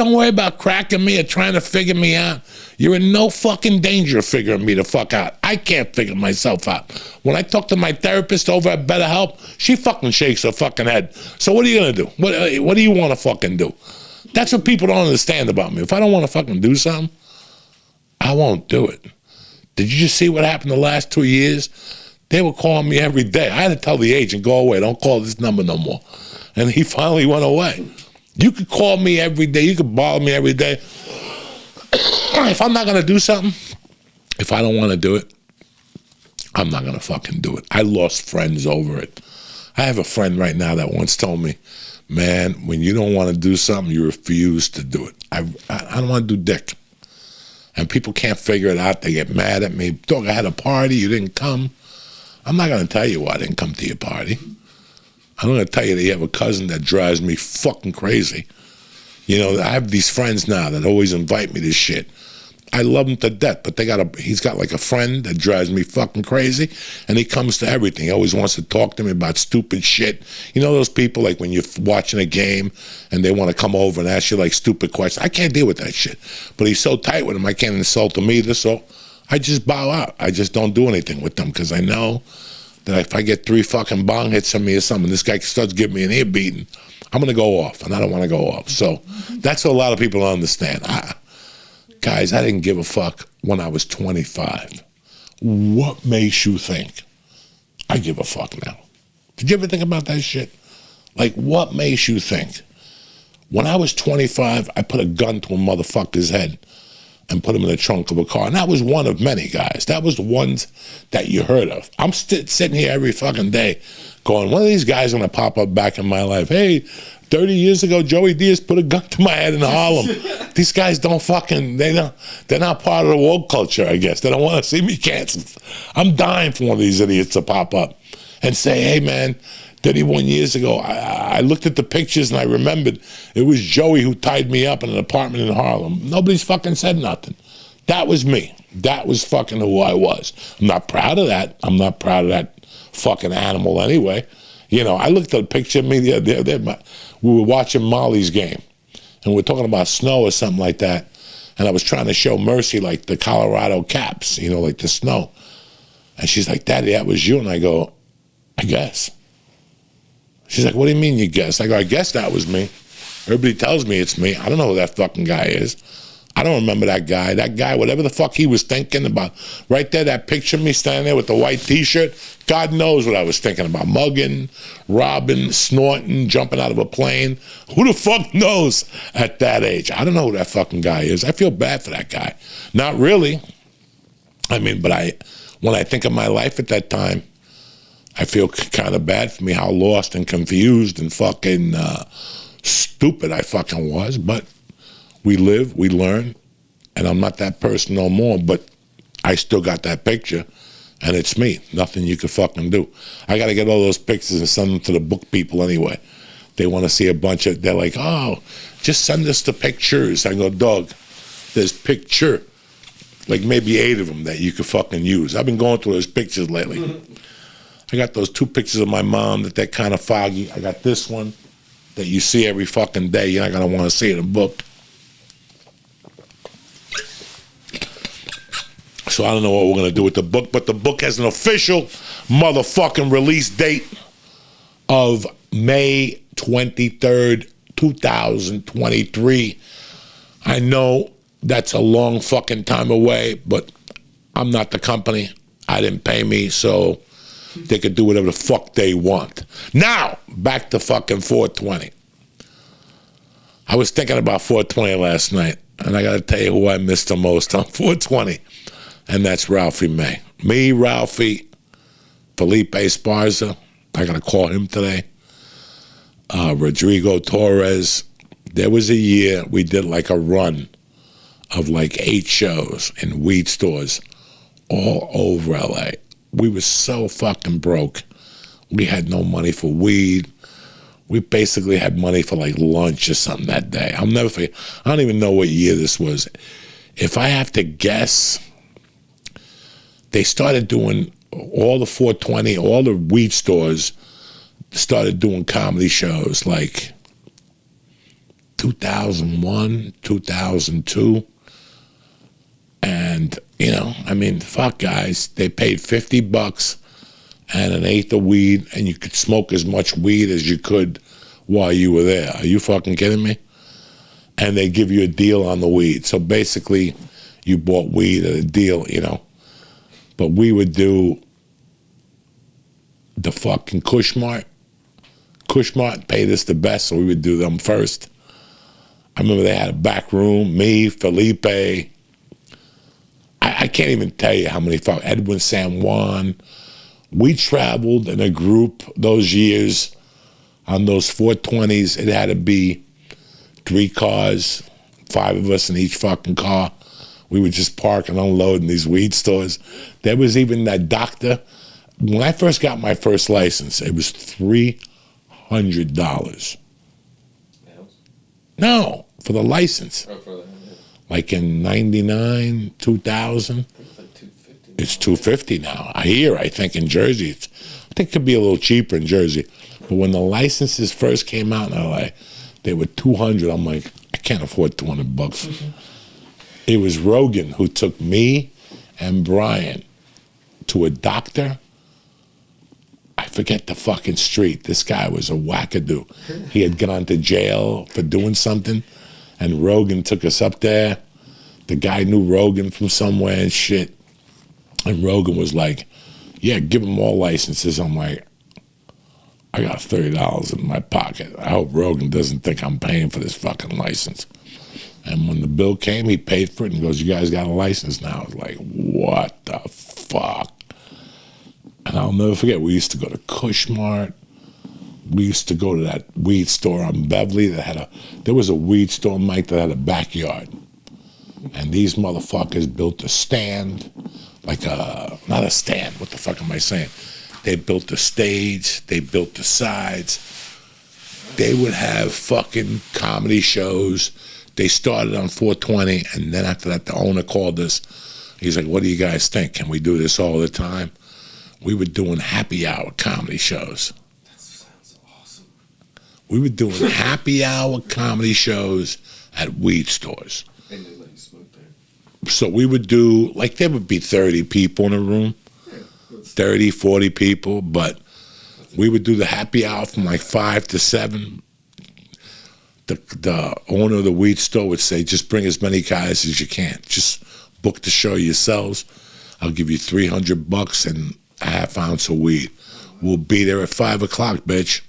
Don't worry about cracking me or trying to figure me out. You're in no fucking danger of figuring me the fuck out. I can't figure myself out. When I talk to my therapist over at BetterHelp, she fucking shakes her fucking head. So what are you going to do? What do you want to fucking do? That's what people don't understand about me. If I don't want to fucking do something, I won't do it. Did you just see what happened the last 2 years? They were calling me every day. I had to tell the agent, go away, don't call this number no more. And he finally went away. You could call me every day. You could bother me every day. If I'm not going to do something, if I don't want to do it, I'm not going to fucking do it. I lost friends over it. I have a friend right now that once told me, man, when you don't want to do something, you refuse to do it. I don't want to do dick. And people can't figure it out. They get mad at me. Dog, I had a party. You didn't come. I'm not going to tell you why I didn't come to your party. I'm going to tell you that you have a cousin that drives me fucking crazy. You know, I have these friends now that always invite me to shit. I love them to death, but he's got like a friend that drives me fucking crazy, and he comes to everything. He always wants to talk to me about stupid shit. You know those people, like when you're watching a game and they want to come over and ask you like stupid questions? I can't deal with that shit. But he's so tight with him, I can't insult him either, so I just bow out. I just don't do anything with them because I know that if I get 3 fucking bong hits on me or something, this guy starts giving me an ear beating, I'm going to go off, and I don't want to go off. So that's what a lot of people don't understand. Guys, I didn't give a fuck when I was 25. What makes you think I give a fuck now? Did you ever think about that shit? Like, what makes you think? When I was 25, I put a gun to a motherfucker's head and put him in the trunk of a car. And that was one of many, guys. That was the ones that you heard of. I'm sitting here every fucking day going, one of these guys going to pop up back in my life. Hey, 30 years ago, Joey Diaz put a gun to my head in Harlem. These guys don't fucking, they're not part of the woke culture, I guess. They don't want to see me canceled. I'm dying for one of these idiots to pop up and say, hey, man, 31 years ago, I looked at the pictures and I remembered it was Joey who tied me up in an apartment in Harlem. Nobody's fucking said nothing. That was me. That was fucking who I was. I'm not proud of that. I'm not proud of that fucking animal anyway. You know, I looked at a picture of me the other day. We were watching Molly's game, and we were talking about snow or something like that, and I was trying to show Mercy, like, the Colorado Caps, you know, like the snow. And she's like, Daddy, that was you. And I go, I guess. She's like, what do you mean you guess? I go, I guess that was me. Everybody tells me it's me. I don't know who that fucking guy is. I don't remember that guy. That guy, whatever the fuck he was thinking about. Right there, that picture of me standing there with the white T-shirt, God knows what I was thinking about. Mugging, robbing, snorting, jumping out of a plane. Who the fuck knows at that age? I don't know who that fucking guy is. I feel bad for that guy. Not really. I mean, but when I think of my life at that time, I feel kind of bad for me how lost and confused and fucking stupid I fucking was. But we live, we learn, and I'm not that person no more, but I still got that picture, and it's me. Nothing you could fucking do. I got to get all those pictures and send them to the book people anyway. They want to see a bunch of, they're like, oh, just send us the pictures. I go, dog, there's picture, like maybe 8 of them that you could fucking use. I've been going through those pictures lately. I got those 2 pictures of my mom that they're kind of foggy. I got this one that you see every fucking day. You're not going to want to see it in a book. So I don't know what we're going to do with the book, but the book has an official motherfucking release date of May 23rd, 2023. I know that's a long fucking time away, but I'm not the company. I didn't pay me, so they could do whatever the fuck they want. Now, back to fucking 420. I was thinking about 420 last night, and I got to tell you who I missed the most on 420, and that's Ralphie May. Me, Ralphie, Felipe Esparza, I got to call him today, Rodrigo Torres. There was a year we did like a run of like 8 shows in weed stores all over LA. We were so fucking broke. We had no money for weed. We basically had money for like lunch or something that day. I'll never forget. I don't even know what year this was. If I have to guess, they started doing all the 420, all the weed stores started doing comedy shows like 2001, 2002. And, you know, I mean, fuck, guys. They paid $50 and an eighth of weed, and you could smoke as much weed as you could while you were there. Are you fucking kidding me? And they give you a deal on the weed. So basically, you bought weed at a deal, you know. But we would do the fucking Kushmart. Kushmart paid us the best, so we would do them first. I remember they had a back room, me, Felipe. I can't even tell you how many, Edwin San Juan. We traveled in a group those years on those 420s. It had to be 3 cars, 5 of us in each fucking car. We would just park and unload in these weed stores. There was even that doctor. When I first got my first license, it was $300. No, for the license. Oh, for that, yeah. Like in 99, 2000. It's $250 now. I think in Jersey. I think it could be a little cheaper in Jersey. But when the licenses first came out in LA, they were $200. I'm like, I can't afford $200. Mm-hmm. It was Rogan who took me and Brian to a doctor. I forget the fucking street. This guy was a wackadoo. He had gone to jail for doing something, and Rogan took us up there. The guy knew Rogan from somewhere and shit. And Rogan was like, yeah, give them all licenses. I'm like, I got $30 in my pocket. I hope Rogan doesn't think I'm paying for this fucking license. And when the bill came, he paid for it and goes, you guys got a license now. I was like, what the fuck? And I'll never forget, we used to go to Kushmart. We used to go to that weed store on Beverly there was a weed store, Mike, that had a backyard. And these motherfuckers built a stand, not a stand, what the fuck am I saying? They built a stage, they built the sides. They would have fucking comedy shows. They started on 420, and then after that, the owner called us. He's like, what do you guys think? Can we do this all the time? We were doing happy hour comedy shows. That sounds awesome. We were doing happy hour comedy shows at weed stores. And they let you smoke there. So we would do, like, there would be 30 people in a room, 30, 40 people, but we would do the happy hour from like 5 to 7. The owner of the weed store would say, just bring as many guys as you can. Just book the show yourselves. I'll give you $300 and a half ounce of weed. We'll be there at 5 o'clock, bitch.